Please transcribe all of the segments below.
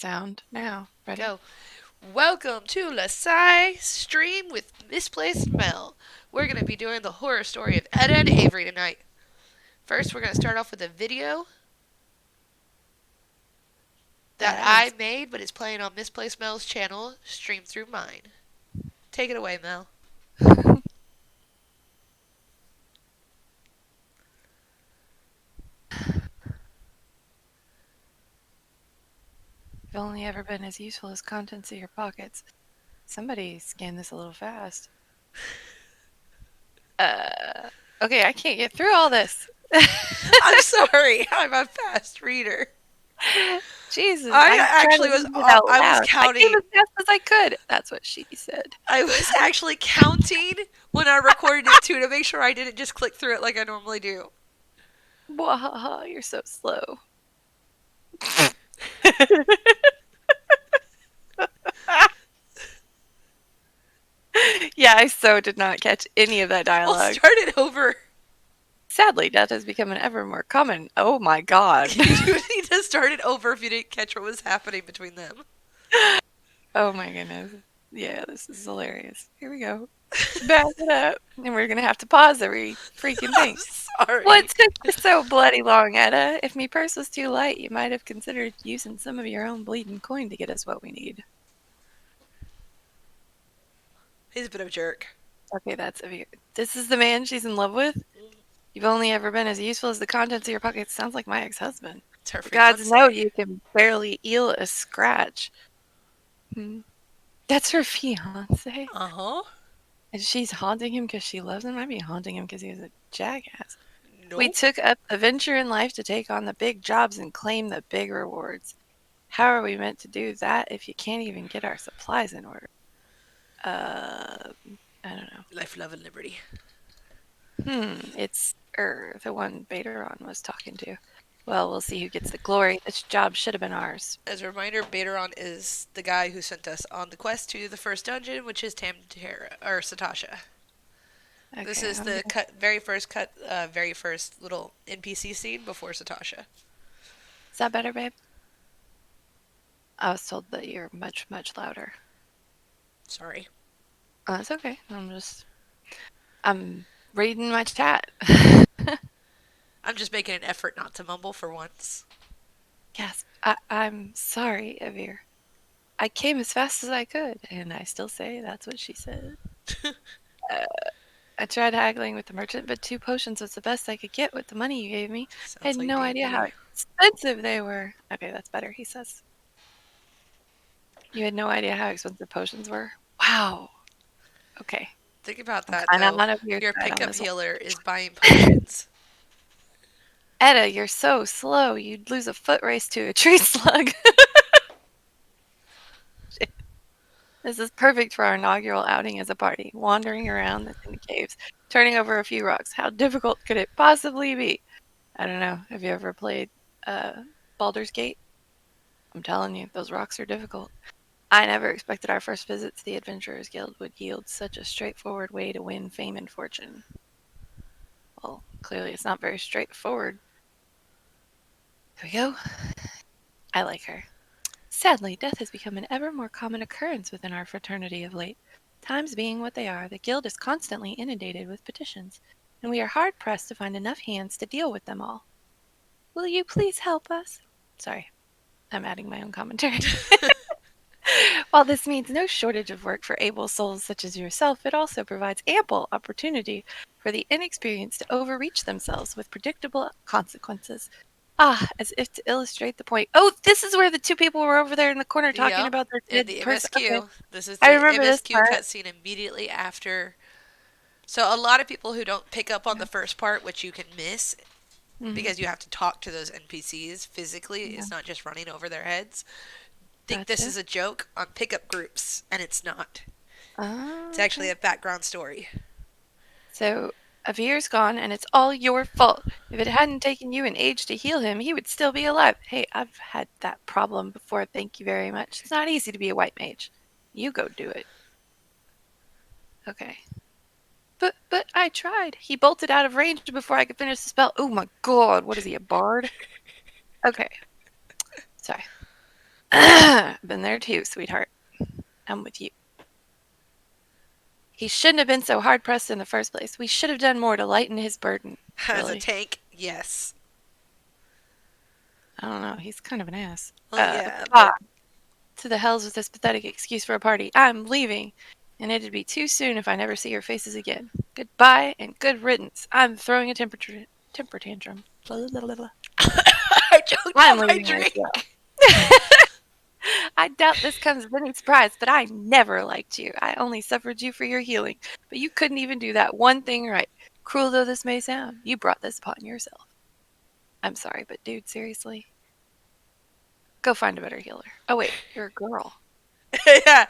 sound now. Ready? Go. Welcome to Lasai Stream with Misplaced Mel. We're going to be doing the horror story of Edda and Avery tonight. First, we're going to start off with a video that That I is. made, but it's playing on Misplaced Mel's channel, streamed through mine. Take it away, Mel. You've only ever been as useful as contents of your pockets. Somebody scanned this a little fast. Okay, I can't get through all this. I'm sorry, I'm a fast reader. Jesus, I I'm trying to actually was read it out I was loud. I came counting. as fast as I could. That's what she said. I was actually counting when I recorded it too to make sure I didn't just click through it like I normally do. Wahaha, you're so slow. Yeah, I so did not catch any of that I'll dialogue. start it over. Sadly, death has become an ever more common. Oh my god. You need to start it over if you didn't catch what was happening between them. Oh my goodness. Yeah, this is hilarious. Here we go. Back it up. And we're gonna have to pause every freaking I'm thing. sorry. What took you so bloody long, Edda? If me purse was too light, you might have considered using some of your own bleeding coin to get us what we need. He's a bit of a jerk. Okay, that's a view. This is the man she's in love with? You've only ever been as useful as the contents of your pockets. Sounds like my ex-husband. It's her The gods fiance. know you can barely eel a scratch. That's her fiance. Uh huh. And she's haunting him because she loves him. I'd be haunting him because he was a jackass. We Nope. took up a venture in life to take on the big jobs and claim the big rewards. How are we meant to do that if you can't even get our supplies in order? I don't know. Life, love, and liberty. It's the one Baderon was talking to. Well, we'll see who gets the glory. This job should have been ours. As a reminder, Baderon is the guy who sent us on the quest to the first dungeon, which is Tamtara or Satasha. Okay, This is the very first little NPC scene before Satasha. Is that better, babe? I was told that you're much, much louder. Sorry. It's okay. I'm reading my chat. I'm just making an effort not to mumble for once. Yes, I'm sorry, Avir. I came as fast as I could, and I still say that's what she said. I tried haggling with the merchant, but 2 potions was the best I could get with the money you gave me. I Sounds had like no idea how D&D. expensive they were. Okay, that's better, he says. You had no idea how expensive potions were? Wow. Okay. Think about I'm that kind of though. on a weird Your side on pickup this one. healer is buying potions. Edda, you're so slow. You'd lose a foot race to a tree slug. This is perfect for our inaugural outing as a party, wandering around in the caves, turning over a few rocks. How difficult could it possibly be? I don't know. Have you ever played Baldur's Gate? I'm telling you, those rocks are difficult. I never expected our first visit to the Adventurers Guild would yield such a straightforward way to win fame and fortune. Well, clearly it's not very straightforward. Here we go. I like her. Sadly, death has become an ever more common occurrence within our fraternity of late. Times being what they are, the guild is constantly inundated with petitions, and we are hard pressed to find enough hands to deal with them all. Will you please help us? Sorry, I'm adding my own commentary. While this means no shortage of work for able souls such as yourself, it also provides ample opportunity for the inexperienced to overreach themselves with predictable consequences. Ah, as if to illustrate the point. Oh, this is where the 2 people were over there in the corner talking Yep. about their In dead the person. Okay, MSQ. This is I the remember this MSQ part. cutscene immediately after. So a lot of people who don't pick up on the first part, which you can miss Mhm, because you have to talk to those NPCs physically, yeah, it's not just running over their heads, think this gotcha. is a joke on pickup groups, and it's not. It's Ah, actually okay. a background story. So, Avir's gone, and it's all your fault. If it hadn't taken you an age to heal him, he would still be alive. Hey, I've had that problem before, thank you very much. It's not easy to be a white mage. You go do it. Okay. But I tried. He bolted out of range before I could finish the spell. Oh my god, what is he, a bard? Okay. Sorry. Been there too, sweetheart. I'm with you. He shouldn't have been so hard pressed in the first place. We should have done more to lighten his burden. As a Really? tank, yes. I don't know. He's kind of an ass. Well, yeah, Bah! but To the hells with this pathetic excuse for a party. I'm leaving. And it'd be too soon if I never see your faces again. Goodbye and good riddance. I'm throwing a temper tantrum. Blah, blah, blah, blah. I choked I'm on my leaving as well. drink. I doubt this comes as any surprise, but I never liked you. I only suffered you for your healing, but you couldn't even do that one thing right. Cruel though this may sound, you brought this upon yourself. I'm sorry, but dude, seriously? Go find a better healer. Oh, wait, you're a girl. Yeah.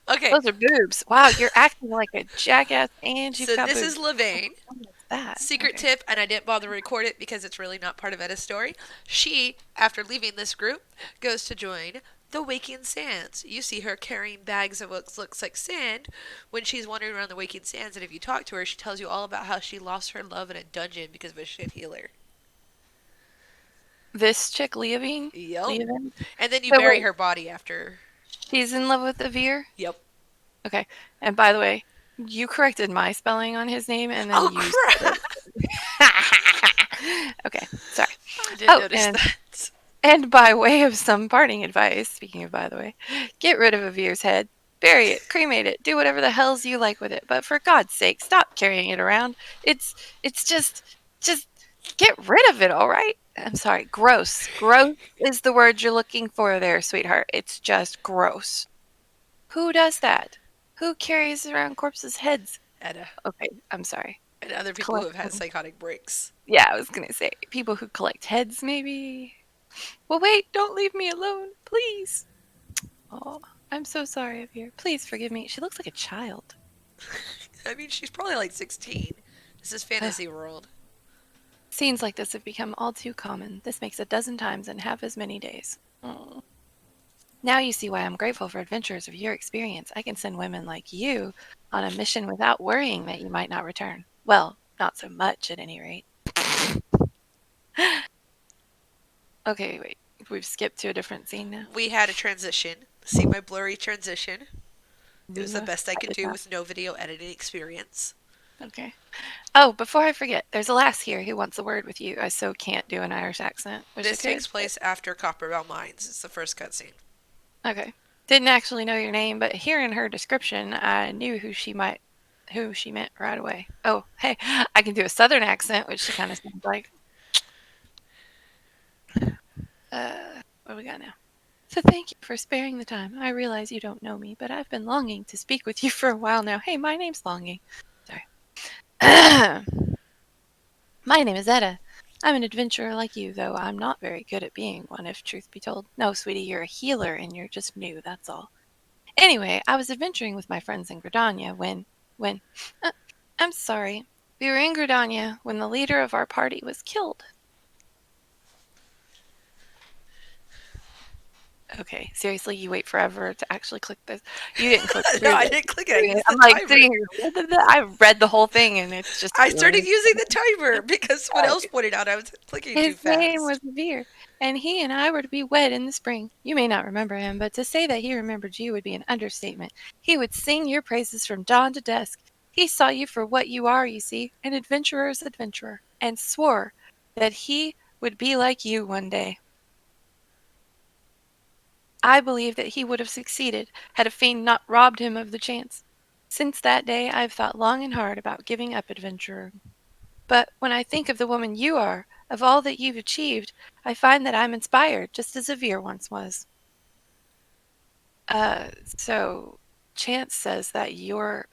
Okay. Those are boobs. Wow, you're acting like a jackass and you've So got this boobs. is Levane. What's that? Secret Okay. tip, and I didn't bother to record it because it's really not part of Edda's story. She, after leaving this group, goes to join the Waking Sands. You see her carrying bags of what looks like sand when she's wandering around the Waking Sands, and if you talk to her, she tells you all about how she lost her love in a dungeon because of a shit healer. This chick leaving? Yep. Leaving? And then you So bury wait, her body after. she's in love with Avir? Yep. Okay. And by the way, you corrected my spelling on his name and then Oh you said crap! it. Okay, sorry. I didn't Oh, notice that. and by way of some parting advice, speaking of by the way, get rid of Avir's head, bury it, cremate it, do whatever the hells you like with it. But for God's sake, stop carrying it around. It's it's just get rid of it, all right? I'm sorry, gross. Gross is the word you're looking for there, sweetheart. It's just gross. Who does that? Who carries around corpses' heads? Edda. Okay, I'm sorry. And other people who have had Collecting. psychotic breaks. Yeah, I was gonna say people who collect heads, maybe. Well, wait, don't leave me alone, please. Oh, I'm so sorry, Avir. Please forgive me. She looks like a child. I mean, she's probably like 16. This is Ugh. fantasy world. Scenes like this have become all too common. This makes a dozen times in half as many days. Oh. Now you see why I'm grateful for adventures of your experience. I can send women like you on a mission without worrying that you might not return. Well, not so much at any rate. Okay, wait. We've skipped to a different scene now. We had a transition. See my blurry transition? It was the best I I could did do not. with no video editing experience. Okay. Oh, before I forget, there's a lass here who wants a word with you. I so can't do an Irish accent. Wish I This could. takes place after Copperbell Mines. It's the first cutscene. Okay. Didn't actually know your name, but hearing her description, I knew who she meant right away. Oh, hey, I can do a southern accent, which she kind of sounds like. What do we got now? So thank you for sparing the time. I realize you don't know me, but I've been longing to speak with you for a while now. Hey, my name's Longing. Sorry. My name is Edda. I'm an adventurer like you, though I'm not very good at being one, if truth be told. No, sweetie, you're a healer and you're just new, that's all. Anyway, I was adventuring with my friends in Gridania when, uh, I'm sorry. We were in Gridania when the leader of our party was killed. Okay, seriously, you wait forever to actually click this. You didn't click No, through I this. didn't click it. I used the I'm like timer. sitting here. I read the whole thing and it's just I started doing. using the timer because someone else pointed out I was clicking too His name was fast. Veer, and he and I were to be wed in the spring. You may not remember him, but to say that he remembered you would be an understatement. He would sing your praises from dawn to dusk. He saw you for what you are, you see, an adventurer's adventurer, and swore that he would be like you one day. I believe that he would have succeeded had a fiend not robbed him of the chance. Since that day, I have thought long and hard about giving up adventuring. But when I think of the woman you are, of all that you've achieved, I find that I'm inspired, just as Avir once was. So Chance says that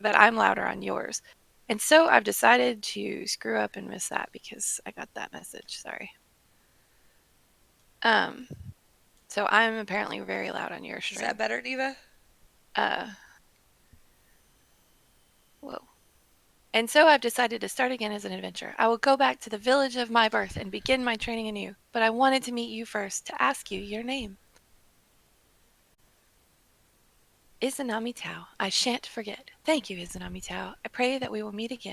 I'm louder on yours. And so I've decided to screw up and miss that because I got that message. Sorry. Um, so I'm apparently very loud on your Is that stream. better, Neva? Uh, whoa. And so I've decided to start again as an adventurer. I will go back to the village of my birth and begin my training anew. But I wanted to meet you first to ask you your name. Izanami Tao. I shan't forget. Thank you, Izanami Tao. I pray that we will meet again.